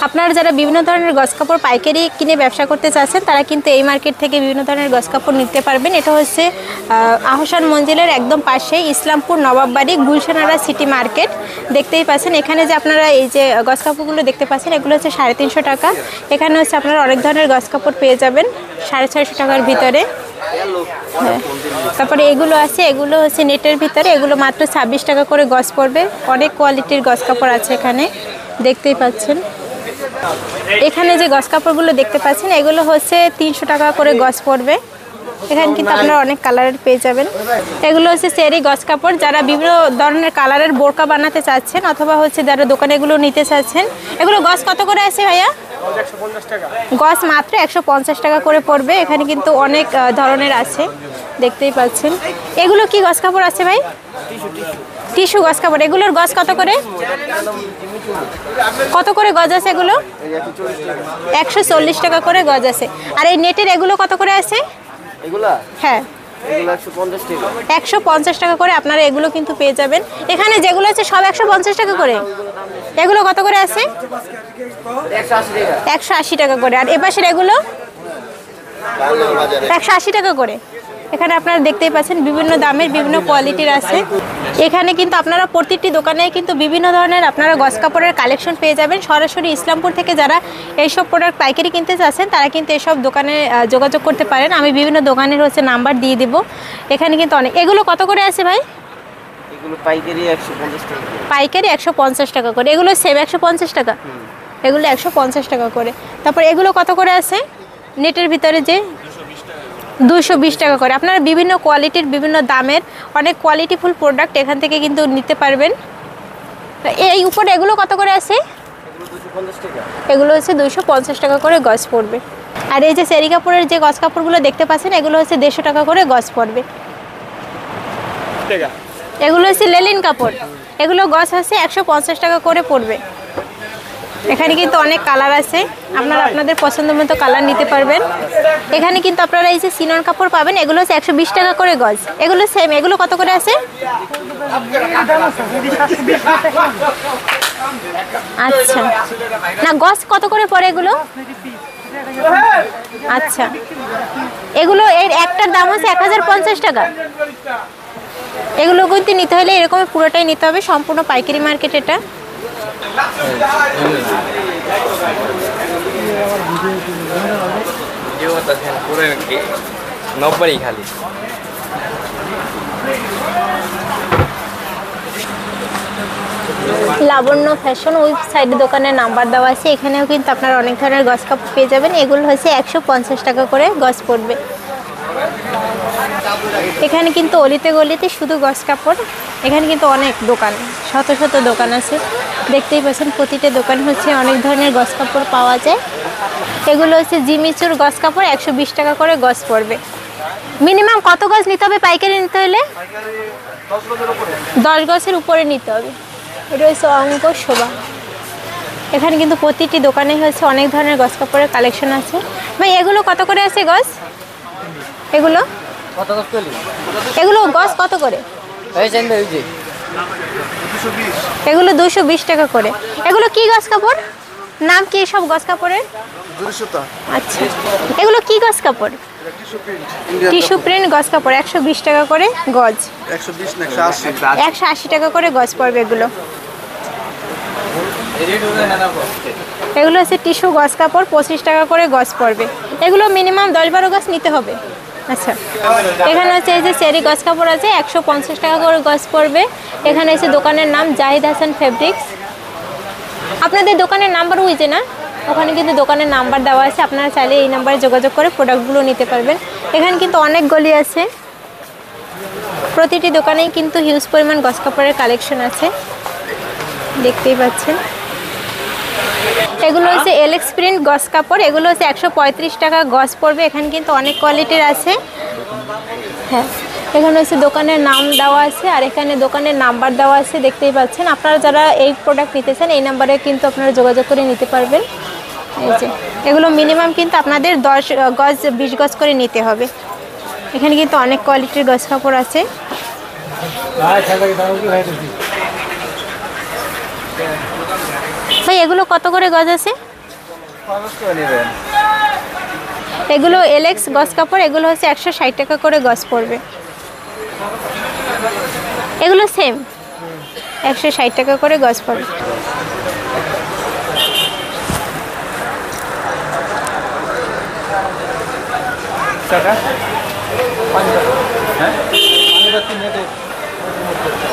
আপনারা যারা বিভিন্ন ধরনের গজ কাপড় পাইকারি কিনে ব্যবসা করতে চাচ্ছেন তারা কিন্তু এই মার্কেট থেকে বিভিন্ন ধরনের গজ কাপড় নিতে পারবেন। এটা হচ্ছে আহসান মঞ্জিলের একদম পাশে ইসলামপুর নবাববাড়ি গুলশানারা সিটি মার্কেট। দেখতেই পাচ্ছেন এখানে যে আপনারা এই যে গজ কাপড়গুলো দেখতে পাচ্ছেন এগুলো হচ্ছে 350 টাকা। এখানে হচ্ছে আপনারা অনেক ধরনের গজ কাপড় পেয়ে যাবেন 650 টাকার ভিতরে। হ্যাঁ, তারপরে এগুলো আছে, এগুলো হচ্ছে নেটের ভিতরে, এগুলো মাত্র 26 টাকা করে গজ পড়বে। অনেক কোয়ালিটির গজ কাপড় আছে এখানে, দেখতেই পাচ্ছেন। এখানে যে গজ কাপড়গুলো দেখতে পাচ্ছেন এগুলো হচ্ছে 300 টাকা করে গজ পড়বে। এখানে কিন্তু আপনারা অনেক কালারের পেয়ে যাবেন। এগুলো হচ্ছে সেরি গজ কাপড়, যারা বিভিন্ন ধরনের কালারের বোরকা বানাতে চাচ্ছেন অথবা হচ্ছে যারা দোকানে এগুলো নিতে চাচ্ছেন। এগুলো গজ কত করে আছে ভাইয়া? গজ মাত্র 150 টাকা করে পড়বে। এখানে কিন্তু অনেক ধরনের আছে, দেখতেই পাচ্ছেন। এগুলো কি গজ কাপড় আছে ভাই? টিস্যু গজ কাপড়। এগুলোর গজ কত করে? কত করে গজ আছে এগুলো? 140 টাকা করে গজ আছে। আর এই নেটের এগুলো কত করে আছে? হ্যাঁ, 150 টাকা করে আপনারা এগুলো কিন্তু পেয়ে যাবেন। এখানে যেগুলো আছে সব 150 টাকা করে। এগুলো কত করে আছে? 180 টাকা করে। আর এপাশের এগুলো 180 টাকা করে। এখানে আপনারা দেখতেই পাচ্ছেন বিভিন্ন দামের বিভিন্ন কোয়ালিটির আছে। এখানে কিন্তু আপনারা প্রতিটি দোকানে কিন্তু বিভিন্ন ধরনের আপনারা গজ কাপড়ের কালেকশন পেয়ে যাবেন। সরাসরি ইসলামপুর থেকে যারা এইসব প্রোডাক্ট পাইকারি কিনতে চাচ্ছেন তারা কিন্তু এইসব দোকানে যোগাযোগ করতে পারেন। আমি বিভিন্ন দোকানের হচ্ছে নাম্বার দিয়ে দিব। এখানে কিন্তু অনেক। এগুলো কত করে আছে ভাই? এগুলো পাইকারি 150 টাকা। পাইকারি 150 টাকা করে। এগুলো সেম 150 টাকা। এগুলো 150 টাকা করে। তারপর এগুলো কত করে আছে? নেটের ভিতরে যে 220 টাকা করে। আপনারা বিভিন্ন কোয়ালিটির বিভিন্ন দামের অনেক কোয়ালিটিফুল প্রোডাক্ট এখান থেকে কিন্তু নিতে পারবেন। এই উপরে এগুলো কত করে আছে? এগুলো হচ্ছে 250 টাকা করে গজ পড়বে। আর এই যে সেরি কাপড়ের যে গজ কাপড়গুলো দেখতে পাচ্ছেন এগুলো হচ্ছে 150 টাকা করে গজ পড়বে। এগুলো হচ্ছে লেলিন কাপড়, এগুলো গজ হচ্ছে 150 টাকা করে পড়বে। এখানে কিন্তু অনেক কালার আছে, আপনারা আপনাদের পছন্দ মতো কালার নিতে পারবেন। এখানে কিন্তু আপনারা এই যে সিনন কাপড় পাবেন, এগুলো হচ্ছে 120 টাকা করে গজ। এগুলো সেম, এগুলো কত করে আছে? আচ্ছা, না গজ কত করে পড়ে এগুলো? আচ্ছা, এগুলো এর একটার দাম হচ্ছে 1050 টাকা। এগুলো কিন্তু নিতে হলে এরকম পুরোটাই নিতে হবে, সম্পূর্ণ পাইকারি মার্কেট এটা। লাবণ্য ফ্যাশন ওয়েবসাইটে দোকানের নাম্বার দেওয়া আছে। এখানেও কিন্তু আপনারা অনেক ধরনের গজ কাপড় পেয়ে যাবেন। এগুলো হচ্ছে 150 টাকা করে গজ পড়বে। এখানে কিন্তু অলিতে গলিতে শুধু গজ কাপড়। এখানে কিন্তু অনেক দোকান, শত শত দোকান আছে, দেখতেই পাচ্ছেন। প্রতিটা দোকান হচ্ছে অনেক ধরনের গজ কাপড় পাওয়া যায়। এগুলো হচ্ছে জিমিচুর গজ কাপড়, 120 টাকা করে গজ পড়বে। মিনিমাম কত গজ নিতে হবে পাইকারি নিতে হলে? 10 গজের উপরে নিতে হবে। এটা হচ্ছে অঙ্ক শোভা। এখানে কিন্তু প্রতিটি দোকানে হচ্ছে অনেক ধরনের গজ কাপড়ের কালেকশন আছে। ভাই এগুলো কত করে আছে গজ? এগুলো গজ কত করে? এগুলো 220 টাকা করে। এগুলো কি গজ কাপড়? নাম কি সব গজ কাপড়ের? আচ্ছা, এগুলো কি গজ কাপড়? টিস্যু প্রিন্ট গজ কাপড়, 120 টাকা করে গজ। 180 টাকা করে গজ পড়বে এগুলো। এগুলো হচ্ছে টিস্যু গজ কাপড়, 25 টাকা করে গজ পড়বে। এগুলো মিনিমাম 10-12 গজ নিতে হবে। আচ্ছা, এখানে হচ্ছে এই যে সেরি গজ কাপড় আছে, 150 টাকা করে গজ পড়বে। এখানে এসে দোকানের নাম জাহিদ হাসান ফেব্রিক্স। আপনাদের দোকানের নাম্বার হয়েছে না? ওখানে কিন্তু দোকানের নাম্বার দেওয়া আছে, আপনারা চাইলে এই নাম্বারে যোগাযোগ করে প্রোডাক্টগুলো নিতে পারবেন। এখানে কিন্তু অনেক গলি আছে, প্রতিটি দোকানেই কিন্তু হিউজ পরিমাণ গজ কাপড়ের কালেকশন আছে, দেখতেই পাচ্ছেন। এগুলো হচ্ছে এলএক্স প্রিন্ট গজ কাপড়, এগুলো হচ্ছে 135 টাকা গজ পড়বে। এখানে কিন্তু অনেক কোয়ালিটির আছে। হ্যাঁ, এখানে হচ্ছে দোকানের নাম দেওয়া আছে আর এখানে দোকানের নাম্বার দেওয়া আছে, দেখতেই পাচ্ছেন। আপনারা যারা এই প্রোডাক্ট নিতে চান এই নাম্বারে কিন্তু আপনারা যোগাযোগ করে নিতে পারবেন। এই যে এগুলো মিনিমাম কিন্তু আপনাদের 10 গজ 20 গজ করে নিতে হবে। এখানে কিন্তু অনেক কোয়ালিটির গজ কাপড় আছে। ভাই এগুলো কত করে গজ আছে? এগুলো এলেক্স গজ কাপড়, এগুলো হচ্ছে 160 টাকা করে গজ পড়বে। এগুলো সেম 160 টাকা করে গজ পড়বে।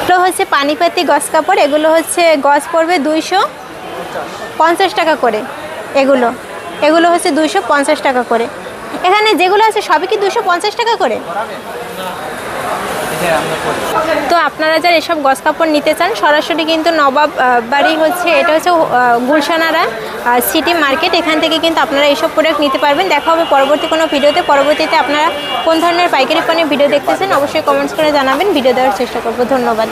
এগুলো হচ্ছে পানিপাতি গজ কাপড়, এগুলো হচ্ছে গজ পড়বে 250 টাকা করে। এগুলো এগুলো হচ্ছে 250 টাকা করে। এখানে যেগুলো আছে সবই কি 250 টাকা করে? তো আপনারা যারা এসব গজ কাপড় নিতে চান সরাসরি কিন্তু নবাব বাড়ি হচ্ছে, এটা হচ্ছে গুলশানারা সিটি মার্কেট, এখান থেকে কিন্তু আপনারা এইসব প্রোডাক্ট নিতে পারবেন। দেখা হবে পরবর্তী কোনো ভিডিওতে। পরবর্তীতে আপনারা কোন ধরনের পাইকারি পণ্যের ভিডিও দেখতেছেন অবশ্যই কমেন্টস করে জানাবেন, ভিডিও দেওয়ার চেষ্টা করব। ধন্যবাদ।